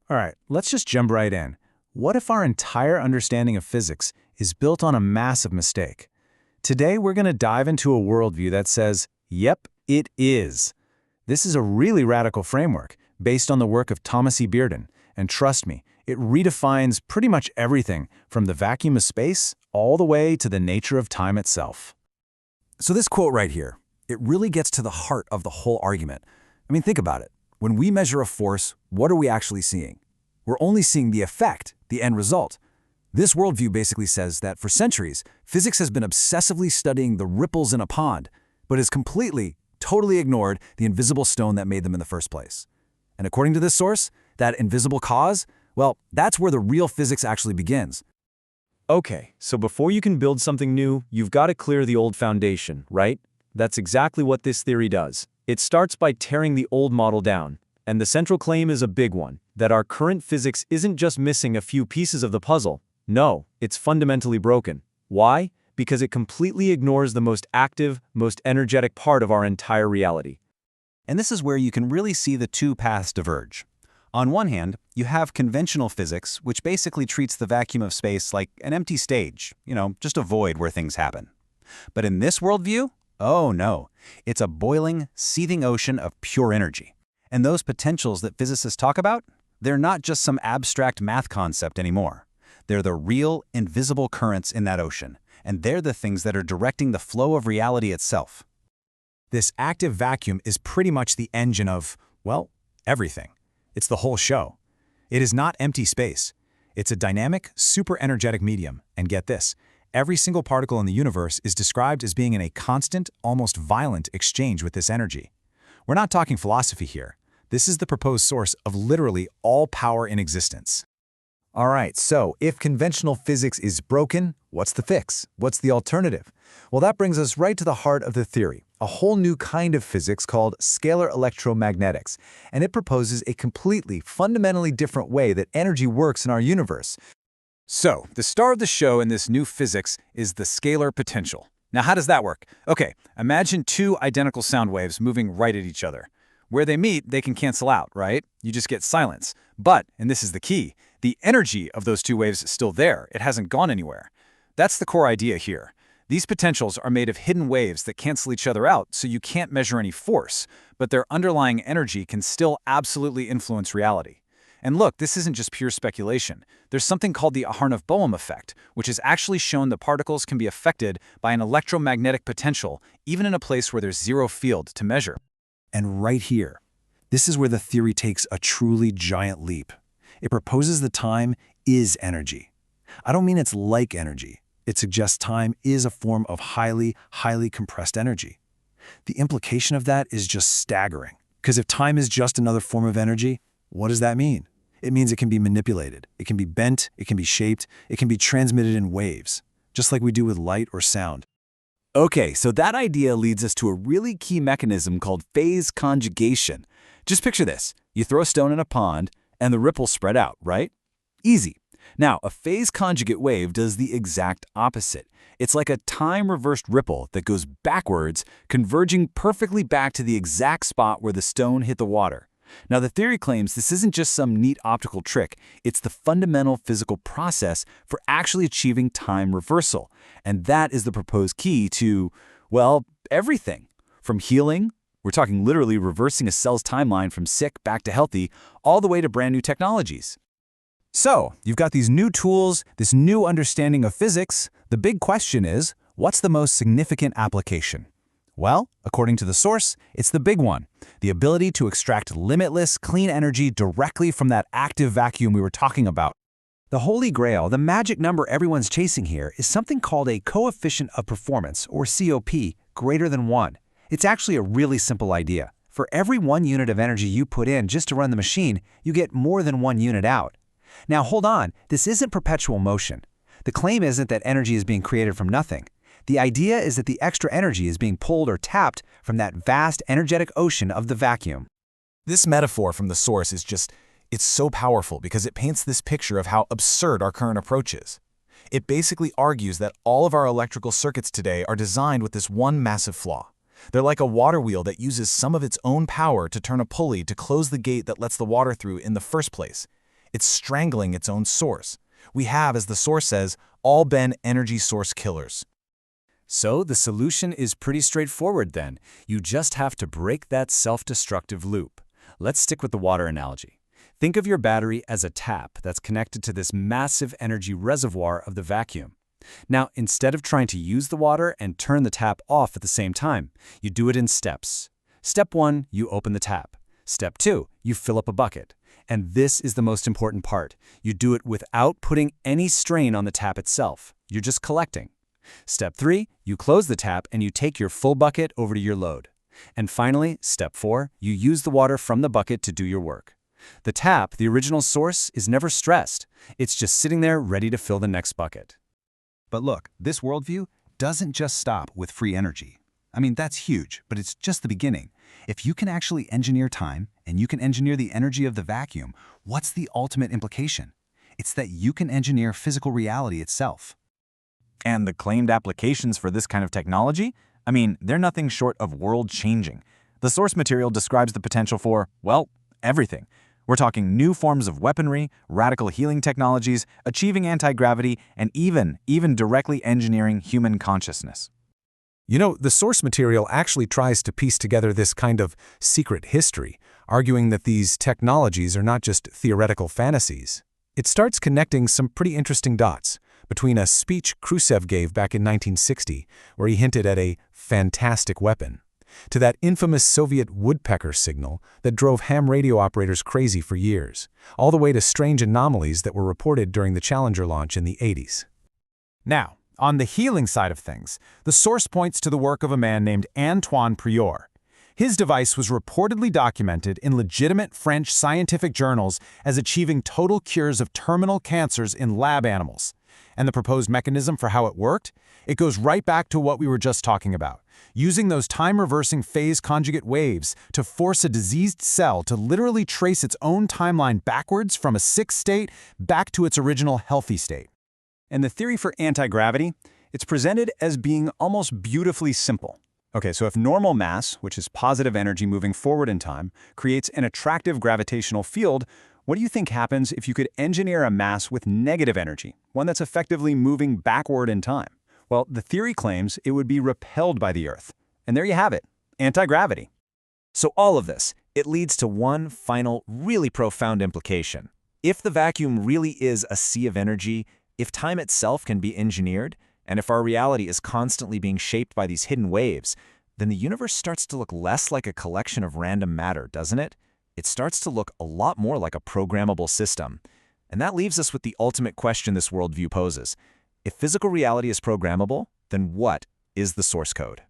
All right, let's just jump right in. What if our entire understanding of physics is built on a massive mistake? Today, we're going to dive into a worldview that says, yep, it is. This is a really radical framework based on the work of Thomas E. Bearden, and trust me, it redefines pretty much everything from the vacuum of space all the way to the nature of time itself. So this quote right here, it really gets to the heart of the whole argument. I mean, think about it. When we measure a force, what are we actually seeing? We're only seeing the effect, the end result. This worldview basically says that for centuries, physics has been obsessively studying the ripples in a pond, but has completely, totally ignored the invisible stone that made them in the first place. And according to this source, that invisible cause, well, that's where the real physics actually begins. Okay, so before you can build something new, you've got to clear the old foundation, right? That's exactly what this theory does. It starts by tearing the old model down. And the central claim is a big one, that our current physics isn't just missing a few pieces of the puzzle. No, it's fundamentally broken. Why? Because it completely ignores the most active, most energetic part of our entire reality. And this is where you can really see the two paths diverge. On one hand, you have conventional physics, which basically treats the vacuum of space like an empty stage, just a void where things happen. But in this worldview, oh no, it's a boiling, seething ocean of pure energy. And those potentials that physicists talk about, they're not just some abstract math concept anymore. They're the real, invisible currents in that ocean, and they're the things that are directing the flow of reality itself. This active vacuum is pretty much the engine of, well, everything. It's the whole show. It is not empty space. It's a dynamic, super energetic medium, and get this, every single particle in the universe is described as being in a constant, almost violent exchange with this energy. We're not talking philosophy here. This is the proposed source of literally all power in existence. All right, so if conventional physics is broken, what's the fix? What's the alternative? Well, that brings us right to the heart of the theory, a whole new kind of physics called scalar electromagnetics, and it proposes a completely, fundamentally different way that energy works in our universe. So, the star of the show in this new physics is the scalar potential. Now, how does that work? Okay, imagine two identical sound waves moving right at each other. Where they meet, they can cancel out, right? You just get silence. But, and this is the key, the energy of those two waves is still there. It hasn't gone anywhere. That's the core idea here. These potentials are made of hidden waves that cancel each other out, so you can't measure any force, but their underlying energy can still absolutely influence reality. And look, this isn't just pure speculation. There's something called the Aharonov-Bohm effect, which has actually shown that particles can be affected by an electromagnetic potential, even in a place where there's zero field to measure. And right here, this is where the theory takes a truly giant leap. It proposes that time is energy. I don't mean it's like energy. It suggests time is a form of highly, highly compressed energy. The implication of that is just staggering. Because if time is just another form of energy, what does that mean? It means it can be manipulated, it can be bent, it can be shaped, it can be transmitted in waves, just like we do with light or sound. Okay, so that idea leads us to a really key mechanism called phase conjugation. Just picture this. You throw a stone in a pond, and the ripples spread out, right? Easy. Now, a phase conjugate wave does the exact opposite. It's like a time-reversed ripple that goes backwards, converging perfectly back to the exact spot where the stone hit the water. Now, the theory claims this isn't just some neat optical trick. It's the fundamental physical process for actually achieving time reversal. And that is the proposed key to, well, everything. From healing, we're talking literally reversing a cell's timeline from sick back to healthy, all the way to brand new technologies. So, you've got these new tools, this new understanding of physics. The big question is, what's the most significant application? Well, according to the source, it's the big one, the ability to extract limitless, clean energy directly from that active vacuum we were talking about. The holy grail, the magic number everyone's chasing here, is something called a coefficient of performance, or COP, greater than 1. It's actually a really simple idea. For every 1 unit of energy you put in just to run the machine, you get more than 1 unit out. Now hold on, this isn't perpetual motion. The claim isn't that energy is being created from nothing. The idea is that the extra energy is being pulled or tapped from that vast energetic ocean of the vacuum. This metaphor from the source is it's so powerful because it paints this picture of how absurd our current approach is. It basically argues that all of our electrical circuits today are designed with this one massive flaw. They're like a water wheel that uses some of its own power to turn a pulley to close the gate that lets the water through in the first place. It's strangling its own source. We have, as the source says, all been energy source killers. So the solution is pretty straightforward then. You just have to break that self-destructive loop. Let's stick with the water analogy. Think of your battery as a tap that's connected to this massive energy reservoir of the vacuum. Now, instead of trying to use the water and turn the tap off at the same time, you do it in steps. Step 1, you open the tap. Step 2, you fill up a bucket. And this is the most important part. You do it without putting any strain on the tap itself. You're just collecting. Step 3, you close the tap and you take your full bucket over to your load. And finally, step 4, you use the water from the bucket to do your work. The tap, the original source, is never stressed. It's just sitting there ready to fill the next bucket. But look, this worldview doesn't just stop with free energy. I mean, that's huge, but it's just the beginning. If you can actually engineer time, and you can engineer the energy of the vacuum, what's the ultimate implication? It's that you can engineer physical reality itself. And the claimed applications for this kind of technology? I mean, they're nothing short of world-changing. The source material describes the potential for, well, everything. We're talking new forms of weaponry, radical healing technologies, achieving anti-gravity, and even directly engineering human consciousness. You know, the source material actually tries to piece together this kind of secret history, arguing that these technologies are not just theoretical fantasies. It starts connecting some pretty interesting dots between a speech Khrushchev gave back in 1960, where he hinted at a fantastic weapon, to that infamous Soviet woodpecker signal that drove ham radio operators crazy for years, all the way to strange anomalies that were reported during the Challenger launch in the 80s. Now, on the healing side of things, the source points to the work of a man named Antoine Prieur. His device was reportedly documented in legitimate French scientific journals as achieving total cures of terminal cancers in lab animals. And the proposed mechanism for how it worked? It goes right back to what we were just talking about, using those time-reversing phase conjugate waves to force a diseased cell to literally trace its own timeline backwards from a sick state back to its original healthy state. And the theory for anti-gravity, it's presented as being almost beautifully simple. Okay, so if normal mass, which is positive energy moving forward in time, creates an attractive gravitational field, what do you think happens if you could engineer a mass with negative energy, one that's effectively moving backward in time? Well, the theory claims it would be repelled by the Earth. And there you have it, anti-gravity. So all of this, it leads to one final, really profound implication. If the vacuum really is a sea of energy, if time itself can be engineered, and if our reality is constantly being shaped by these hidden waves, then the universe starts to look less like a collection of random matter, doesn't it? It starts to look a lot more like a programmable system. And that leaves us with the ultimate question this worldview poses. If physical reality is programmable, then what is the source code?